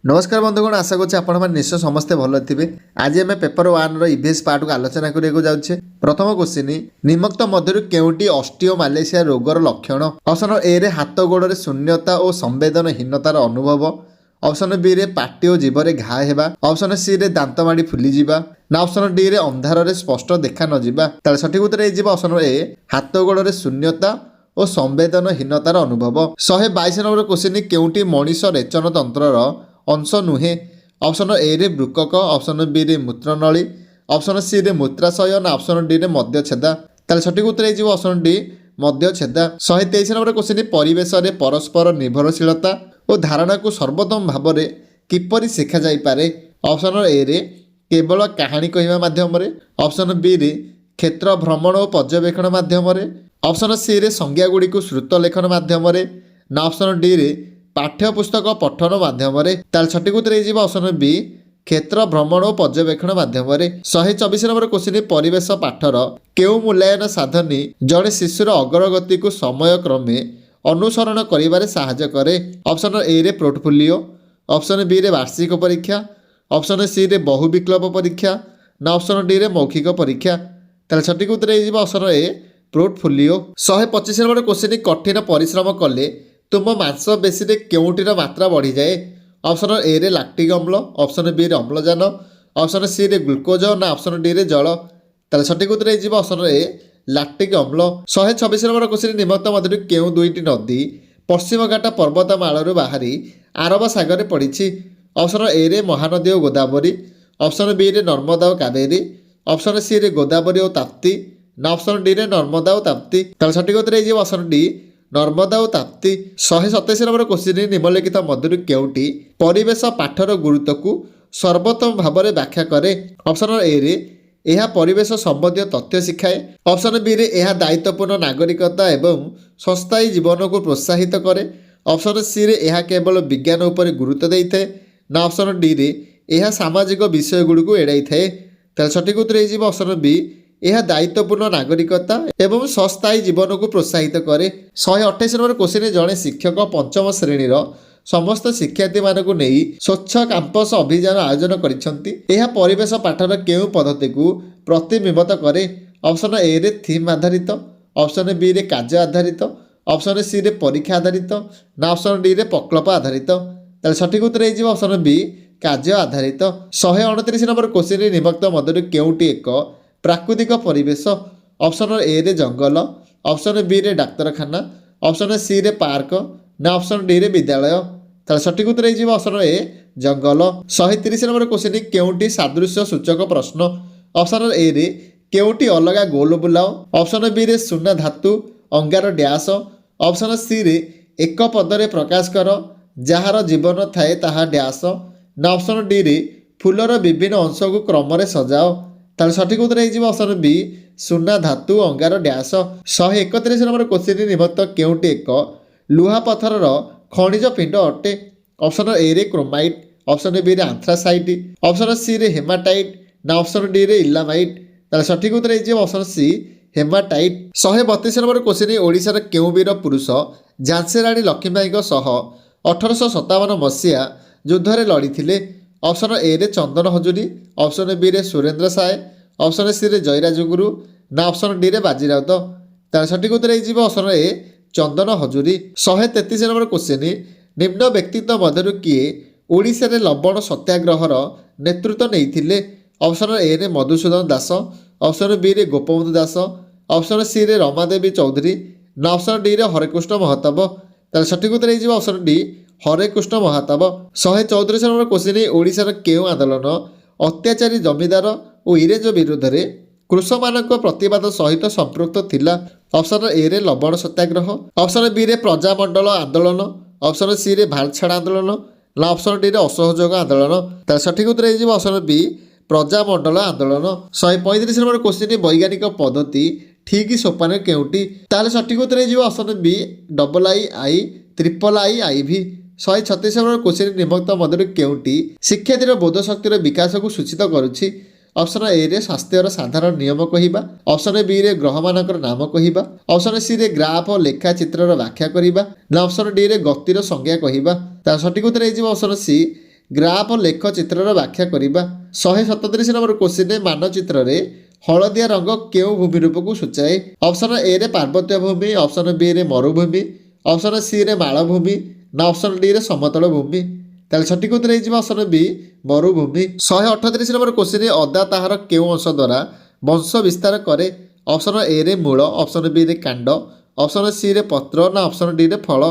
नमस्कार बंधुगण आशा करुच्छे आपण निश्चय समस्ते भल थे। आज आम पेपर 1 ईवीएस पार्ट को आलोचना करने जाऊे। प्रथम क्वेश्चन निम्नोक्त मध्य केउटी ऑस्टियोमालेशिया रोगर लक्षण। ऑप्शन ए रे हाथ गोड़े शून्यता और संवेदनहीनतार अनुभव। ऑप्शन बी रे पाटी और जीभरे घा हेबा। ऑप्शन सी रे दांत माड़ी फुली जिबा ना ऑप्शन डी रे अंधार रे स्पष्ट देखा न जिबा। ताले सठिक उत्तर हे ऑप्शन ए हाथ गोड़े शून्यता और संवेदनहीनतार अनुभव। 122 नंबर क्वेश्चन केउटी मनीष रेचन तंत्रर अंश नुहे। ऑप्शन ए रे वृकक। ऑप्शन बी रे मूत्रनली। ऑप्शन सी रे मूत्राशय ना ऑप्शन डी रे मध्यछेदा। ताले सठिक उत्तर हे ऑप्शन डी मध्यछेदा। 123 नंबर क्वेश्चन परिवेश रे परस्पर निर्भरशीलता और धारणा को सर्वोत्तम भाव में किपरि शिखा जाई पारे। ऑप्शन ए रे केवल कहानी कहवा माध्यम। ऑप्शन बी रे क्षेत्र भ्रमण और पर्यवेक्षण माध्यम। ऑप्शन सी रे संज्ञा गुड़ी को श्रुत लेखन माध्यम ना ऑप्शन डी रे पाठ्यपुस्तक पठन माध्यम। ताल सठिक उत्तर हे ऑप्शन बी क्षेत्र भ्रमण और पर्यवेक्षण माध्यम। 124 नंबर क्वेश्चन परिवेश पाठर केउ मूल्यांकन साधनी जड़े शिशुर अग्रगति को समय क्रमे अनुसरण करिबारे सहायता करे। ऑप्शन ए रे पोर्टफोलियो। ऑप्शन बी रे वार्षिक परीक्षा। ऑप्शन सी रे बहुविकल्प परीक्षा ना ऑप्शन डी रे मौखिक परीक्षा। ताल सठिक उत्तर हे option A portfolio. 125 number question कठिन परिश्रम कले तुम मांसपेशी रे केउटीर मात्रा बढ़ी जाए। ऑप्शन ए रे लैक्टिक अम्ल। ऑप्शन बी रे अम्लजान। ऑप्शन सी रे ग्लूकोज ना ऑप्शन डी रे जल। ताले सठिक उत्तर हे ऑप्शन ए लैक्टिक अम्ल। 126 नंबर क्वेश्चन निम्नोक्त मध्य केउ दुईटी नदी पश्चिम घाट पर्वतमालू बाहरी आरब सागर पड़ी। ऑप्शन ए रे महानदी और गोदावरी। ऑप्शन बी रे नर्मदा और कावेरी। ऑप्शन सी रे गोदावरी और ताप्ती ना ऑप्शन डी रे नर्मदा और ताप्ती। ताले सठिक उत्तर हे ऑप्शन डी नर्मदा और ताप्ती। 127 नंबर क्वेश्चन निम्नलिखित मध्य केउटी परिवेश पाठर गुरुत्व को सर्वोत्तम भाव में व्याख्या करे। ऑप्शन ए रे यह परिवेश संबंधी तथ्य शिखाए। ऑप्शन बी रे यह दायित्वपूर्ण नागरिकता एवं संस्थायी जीवन को प्रोत्साहित करे। ऑप्शन सी रे यह केवल विज्ञान उपर गुरुत्व देइथे ना ऑप्शन डी रे यह सामाजिक विषय गुड़ को एड़ाई थाए। ताले सठिक उत्तर हे ऑप्शन बी यह दायित्वपूर्ण नागरिकता एवं संस्थायी जीवन को प्रोत्साहित करे। 128 नंबर क्वेश्चन जड़े शिक्षक पंचम श्रेणीर समस्त शिक्षार्थी मानक नहीं स्वच्छ कैंपस अभियान आयोजन करिसेंती। यह परिवेश पाठर केउ पद्धति को प्रतिबिंबित करे। ऑप्शन ए रे थीम आधारित। ऑप्शन बी रे कार्य आधारित। ऑप्शन सी रे परीक्षा आधारित ना ऑप्शन डी रे प्रकल्प आधारित। ताले सठिक उत्तर हे ऑप्शन बी कार्य आधारित। 129 नंबर क्वेश्चन निम्नोक्त मध्य केउटी एक प्राकृतिक परिवेश। ऑप्शन ए रे जंगल। ऑप्शन बी रे डाक्तरखाना। ऑप्शन सी रे पार्क ना ऑप्शन डी रे विद्यालय। ताले सठिक उत्तर हे ऑप्शन ए जंगल। 130 नंबर क्वेश्चन केउटी सादृश्य सूचक प्रश्न। ऑप्शन ए रे केउटी अलगा गोल बुलाओ। ऑप्शन बी रे सुना धातु अंगार डैश। ऑप्शन सी रे एक पदरे प्रकाश कर जार जीवन थाए ताहा डैश ना ऑप्शन डी रे फूलर विभिन्न अंश को क्रम सजाओ। ताले सठिक उत्तर हे ऑप्शन बी सुना धातु अंगार डैश। 131 नंबर क्वेश्चन निम्नोक्त केउटी एक लुहा पत्थर खनिज पिंड अटे। ऑप्शन ए रे क्रोमाइट। ऑप्शन बी रे आंथ्रासाइट। ऑप्शन सी रे हेमाटाइट ना ऑप्शन डी रे इलामाइट। ताले सठिक उत्तर हे option C hematite. 132 number question ओडिशार केउ वीर पुरुष झांसी राणी लक्ष्मीबाई 1857 मसीहा युद्ध लड़ी। ऑप्शन ए रे चंदन हजूरी। ऑप्शन बी रे सुरेंद्र साय। ऑप्शन सी रे जयराज गुरु ना ऑप्शन डी रे बाजीराउत। तार सठिक उत्तर हे ऑप्शन ए चंदन हजूरी। 133 नंबर क्वेश्चन निम्न व्यक्तित्व मध्य किए ओडिशा रे लवण सत्याग्रहर नेतृत्व नहीं। ऑप्शन ए रे मधुसूदन दास। ऑप्शन बी रे गोपबंधु दास। ऑप्शन सी रे रमादेवी चौधरी ना ऑप्शन डी रे हरेकृष्ण महताब। तार सठिक उत्तर हे option D Harekrushna Mahtab. 134 number question ओडिशार केउ आंदोलन अत्याचारी जमीदार और इंग्रेज विरुद्ध रे कृषक मानक प्रतिवाद सहित संपृक्त थिला। ऑप्शन ए रे लवण सत्याग्रह। ऑप्शन बी रे प्रजामंडल आंदोलन। ऑप्शन सी रे भारछाड़ आंदोलन ना ऑप्शन डी रे असहयोग आंदोलन। तार सठिक उत्तर हे ऑप्शन बी प्रजामंडल आंदोलन। 135 नंबर क्वेश्चन वैज्ञानिक पद्धति ठीक सोपान केउटी। ताले सठिक उत्तर हे option B double I triple I भी। 136 नंबर क्वेश्चन निम्नोक्त मध्य केउटी शिक्षार्थी बोध शक्तिर विकास को सूचित करुछि। ऑप्शन ए रे स्वास्थ्यर साधारण नियम कहवा। ऑप्शन बी रे ग्रह मानकर नाम कहवा। ऑप्शन सी रे ग्राफ और लेखा चित्रर व्याख्या करवा ना ऑप्शन डी रे गतिर संज्ञा कहवा। तार सठिक उत्तर हे ऑप्शन सी ଗ୍ରାଫ ଲେଖ ଚିତ୍ରର ବ୍ୟାଖ୍ୟା କରିବା। 137 ନମ୍ବର କ୍ୱେଶ୍ଚିନ୍ ମାନଚିତ୍ରରେ ହଳଦିଆ ରଙ୍ଗ କେଉଁ ଭୂମି ରୂପକୁ ସୂଚାଏ? ଅପସନ୍ ଏରେ ପାର୍ବତ୍ୟ ଭୂମି, ଅପସନ୍ ବିରେ ମରୁଭୂମି, ଅପସନ୍ ସିରେ ମାଳଭୂମି ନା ଅପସନ୍ ଡିରେ ସମତଳ ଭୂମି। ତାହେଲେ ସଠିକ୍ ଉତ୍ତର ହେଇଯିବ ଅପସନ୍ ବି ମରୁଭୂମି। 138 ନମ୍ବର କ୍ୱେଶ୍ଚିନ୍ ଅଦା ତାହାର କେଉଁ ଅଂଶ ଦ୍ୱାରା ବଂଶ ବିସ୍ତାର କରେ? ଅପସନ୍ ଏରେ ମୂଳ, ଅପସନ୍ ବିରେ କାଣ୍ଡ, ଅପସନ୍ ସିରେ ପତ୍ର ନା ଅପସନ୍ ଡିରେ ଫଳ।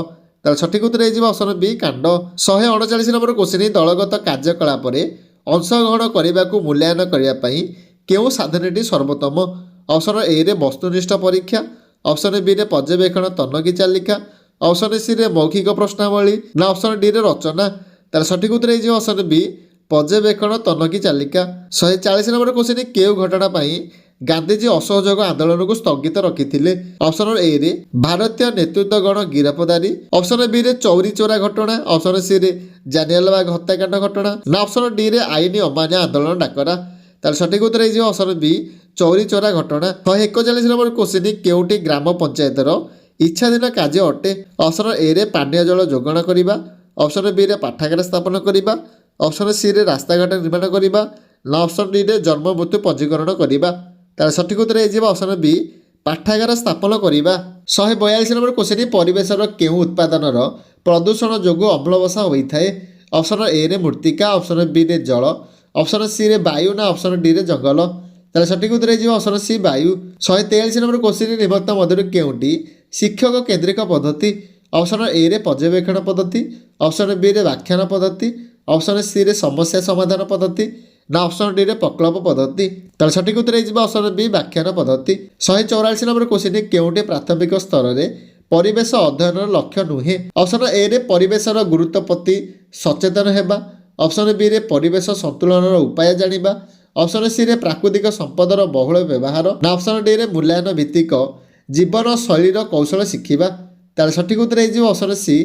ତାହେଲେ ସଠିକ୍ ଉତ୍ତର ହେଇଯିବ ଅପସନ୍ ବି କାଣ୍ଡ। 139 ନମ୍ବର କ୍ୱେଶ୍ଚିନ୍ ଦଳଗତ କାର୍ଯ୍ୟକଳାପରେ ଅଂଶଗ୍ରହଣ କରିବାକୁ ମୂଲ୍ୟାୟନ କରିବା ପାଇଁ କେଉଁ ସାଧନଟି ସର୍ବୋତ୍ତମ? ଅପସନ୍ ଏରେ ବସ୍ତୁନିଷ୍ଠ ପରୀକ୍ଷା, ଅପସନ୍ ବିରେ ପର୍ଯ୍ୟବେକ୍ଷଣ ତନଖି ଚାଲିକା, ଅପସନ୍ ସିରେ ମୌଖିକ ପ୍ରଶ୍ନାବଳୀ ନା ଅପସନ୍ ଡିରେ ରଚନା। ତାର ସଠିକ୍ ଉତ୍ତର ହେଇଯିବ ଅପସନ୍ ବି ପର୍ଯ୍ୟବେକ୍ଷଣ ତନଖି ଚାଲିକା। 140 ନମ୍ବର କ୍ୱେଶ୍ଚିନ୍ କେଉଁ ଘଟଣା ପାଇଁ ଗାନ୍ଧିଜୀ ଅସହଯୋଗ ଆନ୍ଦୋଳନକୁ ସ୍ଥଗିତ ରଖିଥିଲେ? ଅପସନ୍ ଏରେ ଭାରତୀୟ ନେତୃତ୍ୱଗଣ ଗିରଫଦାରୀ, ଅପସନ୍ ବିରେ ଚୌରୀ ଚୋରା ଘଟଣା, ଅପସନ୍ ସିରେ ଜାଲିଆନାବାଗ ହତ୍ୟାକାଣ୍ଡ ଘଟଣା ନା ଅପସନ୍ ଡିରେ ଆଇନ ଅମାନ୍ୟ ଆନ୍ଦୋଳନ ଡାକରା। ତାର ସଠିକ୍ ଉତ୍ତର ହେଇଯିବ ଅପସନ୍ ବି ଚୌରୀ ଚୋରା ଘଟଣା। 141 ନମ୍ବର କ୍ୱେଶ୍ଚିନ୍ କେଉଁଟି ଗ୍ରାମ ପଞ୍ଚାୟତର ଇଚ୍ଛାଧୀନ କାର୍ଯ୍ୟ ଅଟେ? ଅପସନ୍ ଏରେ ପାନୀୟ ଜଳ ଯୋଗାଣ କରିବା, ଅପସନ୍ ବିରେ ପାଠାଗାର ସ୍ଥାପନ କରିବା, ଅପସନ୍ ସିରେ ରାସ୍ତାଘାଟ ନିର୍ମାଣ କରିବା ନା ଅପସନ୍ ଡିରେ ଜନ୍ମ ମୃତ୍ୟୁ ପଞ୍ଜୀକରଣ କରିବା। ତାର ସଠିକ୍ ଉତ୍ତର ହେଇଯିବ ଅପସନ୍ ବି ପାଠାଗାର ସ୍ଥାପନ କରିବା। 142 ନମ୍ବର କ୍ୱେଶ୍ଚିନ୍ ପରିବେଶର କେଉଁ ଉତ୍ପାଦନର ପ୍ରଦୂଷଣ ଯୋଗୁଁ ଅମ୍ଳବସା ହୋଇଥାଏ? ଅପସନ୍ ଏରେ ମୃତ୍ତିକା, ଅପସନ୍ ବିରେ ଜଳ, ଅପସନ୍ ସିରେ ବାୟୁ ନା ଅପସନ୍ ଡିରେ ଜଙ୍ଗଲ। ତାହେଲେ ସଠିକ୍ ଉତ୍ତର ହେଇଯିବ ଅପସନ୍ ସି ବାୟୁ। 143 ନମ୍ବର କ୍ୱେଶ୍ଚିନ୍ ନିମ୍ନୋକ୍ତ ମଧ୍ୟରୁ କେଉଁଟି ଶିକ୍ଷକ କେନ୍ଦ୍ରିକ ପଦ୍ଧତି? ଅପସନ୍ ଏରେ ପର୍ଯ୍ୟବେକ୍ଷଣ ପଦ୍ଧତି, ଅପସନ୍ ବିରେ ବ୍ୟାଖ୍ୟାନ ପଦ୍ଧତି, ଅପସନ୍ ସିରେ ସମସ୍ୟା ସମାଧାନ ପଦ୍ଧତି ନା ଅପସନ୍ ଡିରେ ପ୍ରକଳ୍ପ ପଦ୍ଧତି। ତାହେଲେ ସଠିକ୍ ଉତ୍ତର ହେଇଯିବ ଅପସନ୍ ବି ବ୍ୟାଖ୍ୟାନ ପଦ୍ଧତି। 144 ନମ୍ବର କ୍ୱେଶ୍ଚିନ୍ କେଉଁଟି ପ୍ରାଥମିକ ସ୍ତରରେ ପରିବେଶ ଅଧ୍ୟୟନର ଲକ୍ଷ୍ୟ ନୁହେଁ? ଅପସନ୍ ଏରେ ପରିବେଶର ଗୁରୁତ୍ୱ ପ୍ରତି ସଚେତନ ହେବା, ଅପସନ୍ ବିରେ ପରିବେଶ ସନ୍ତୁଳନର ଉପାୟ ଜାଣିବା, ଅପସନ୍ ସିରେ ପ୍ରାକୃତିକ ସମ୍ପଦର ବହୁଳ ବ୍ୟବହାର ନା ଅପସନ୍ ଡିରେ ମୂଲ୍ୟାୟନ ଭିତ୍ତିକ ଜୀବନ ଶୈଳୀର କୌଶଳ ଶିଖିବା। ତାହେଲେ ସଠିକ୍ ଉତ୍ତର ହେଇଯିବ ଅପସନ୍ ସି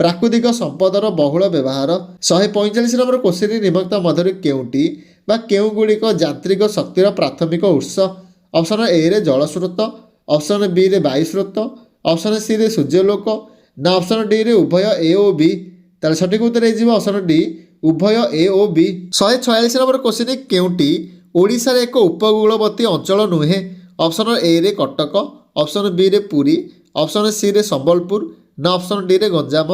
ପ୍ରାକୃତିକ ସମ୍ପଦର ବହୁଳ ବ୍ୟବହାର। 145 ନମ୍ବର କ୍ୱେଶ୍ଚିନ୍ ନିମ୍ନୋକ୍ତ ମଧ୍ୟରୁ କେଉଁଟି ବା କେଉଁଗୁଡ଼ିକ ଯାନ୍ତ୍ରିକ ଶକ୍ତିର ପ୍ରାଥମିକ ଉତ୍ସ? ଅପସନ୍ ଏରେ ଜଳସ୍ରୋତ, ଅପସନ୍ ବିରେ ବାୟୁ ସ୍ରୋତ, ଅପସନ୍ ସିରେ ସୂର୍ଯ୍ୟଲୋକ ନା ଅପସନ୍ ଡିରେ ଉଭୟ ଏ ଓ ବି। ତାହେଲେ ସଠିକ୍ ଉତ୍ତର ହେଇଯିବ ଅପସନ୍ ଡି ଉଭୟ ଏ ଓ ବି। 146 ନମ୍ବର କ୍ୱେଶ୍ଚିନ୍ କେଉଁଟି ଓଡ଼ିଶାର ଏକ ଉପକୂଳବର୍ତ୍ତୀ ଅଞ୍ଚଳ ନୁହେଁ? ଅପସନ୍ ଏରେ କଟକ, ଅପସନ୍ ବିରେ ପୁରୀ, ଅପସନ୍ ସିରେ ସମ୍ବଲପୁର ନା ଅପସନ୍ ଡିରେ ଗଞ୍ଜାମ।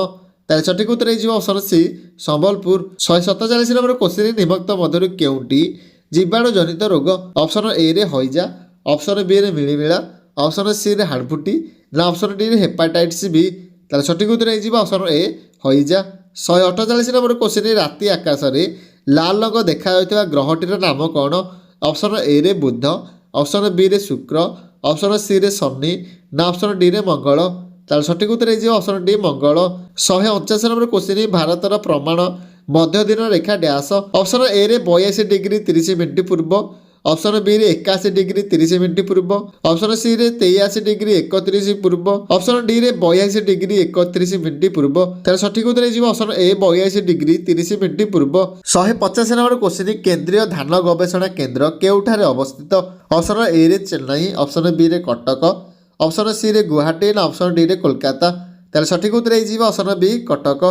ତାହେଲେ ସଠିକ୍ ଉତ୍ତର ହେଇଯିବ option C Sambalpur. 147 number question ନିମ୍ନୋକ୍ତ ମଧ୍ୟରୁ କେଉଁଟି ଜୀବାଣୁ ଜନିତ ରୋଗ? ଅପସନ୍ ଏରେ ହଇଜା, ଅପସନ୍ ବିରେ ମିଳିମିଳା, ଅପସନ୍ ସିରେ ହାଡ଼ଫୁଟି ନା ଅପସନ୍ ଡିରେ ହେପାଟାଇଟିସ୍ ବି। ତାହେଲେ ସଠିକ୍ ଉତ୍ତର ହେଇଯିବ ଅପସନ୍ ଏ ହଇଜା। 148 ନମ୍ବର କ୍ୱେଶ୍ଚିନ୍ ରାତି ଆକାଶରେ ଲାଲ ରଙ୍ଗ ଦେଖାଯାଉଥିବା ଗ୍ରହଟିର ନାମ କ'ଣ? ଅପସନ୍ ଏରେ ବୁଧ, ଅପସନ୍ ବିରେ ଶୁକ୍ର, ଅପସନ୍ ସିରେ ଶନି ନା ଅପସନ୍ ଡିରେ ମଙ୍ଗଳ। ତାହେଲେ ସଠିକ୍ ଉତ୍ତର ହେଇଯିବ ଅପସନ୍ ଡି ମଙ୍ଗଳ। 149 ନମ୍ବର କ୍ୱେଶ୍ଚିନ୍ ଭାରତର ପ୍ରମାଣ ମଧ୍ୟଦିନ ରେଖା ଡ୍ୟାସ? ଅପସନ୍ ଏରେ 82 ଡିଗ୍ରୀ 30 ମିନିଟ୍ ପୂର୍ବ, ଅପସନ୍ ବିରେ 81 ଡିଗ୍ରୀ 30 ମିନିଟ୍ ପୂର୍ବ, ଅପସନ୍ ସିରେ 83 ଡିଗ୍ରୀ 31 ପୂର୍ବ, ଅପସନ୍ ଡିରେ 82 ଡିଗ୍ରୀ 31 ମିନିଟ୍ ପୂର୍ବ। ତାହେଲେ ସଠିକ୍ ଉତ୍ତର ହେଇଯିବ ଅପସନ୍ ଏ 82 ଡିଗ୍ରୀ 30 ମିନିଟ୍ ପୂର୍ବ। 150 ନମ୍ବର କ୍ୱେଶ୍ଚିନ୍ କେନ୍ଦ୍ରୀୟ ଧାନ ଗବେଷଣା କେନ୍ଦ୍ର କେଉଁଠାରେ ଅବସ୍ଥିତ? ଅପସନ୍ ଏରେ ଚେନ୍ନାଇ, ଅପସନ୍ ବିରେ କଟକ, ଅପସନ୍ ସିରେ ଗୁଆହାଟୀ ନା ଅପସନ୍ ଡିରେ କୋଲକାତା। ତାହେଲେ ସଠିକ୍ ଉତ୍ତର ହେଇଯିବ ଅପସନ୍ ବି କଟକ।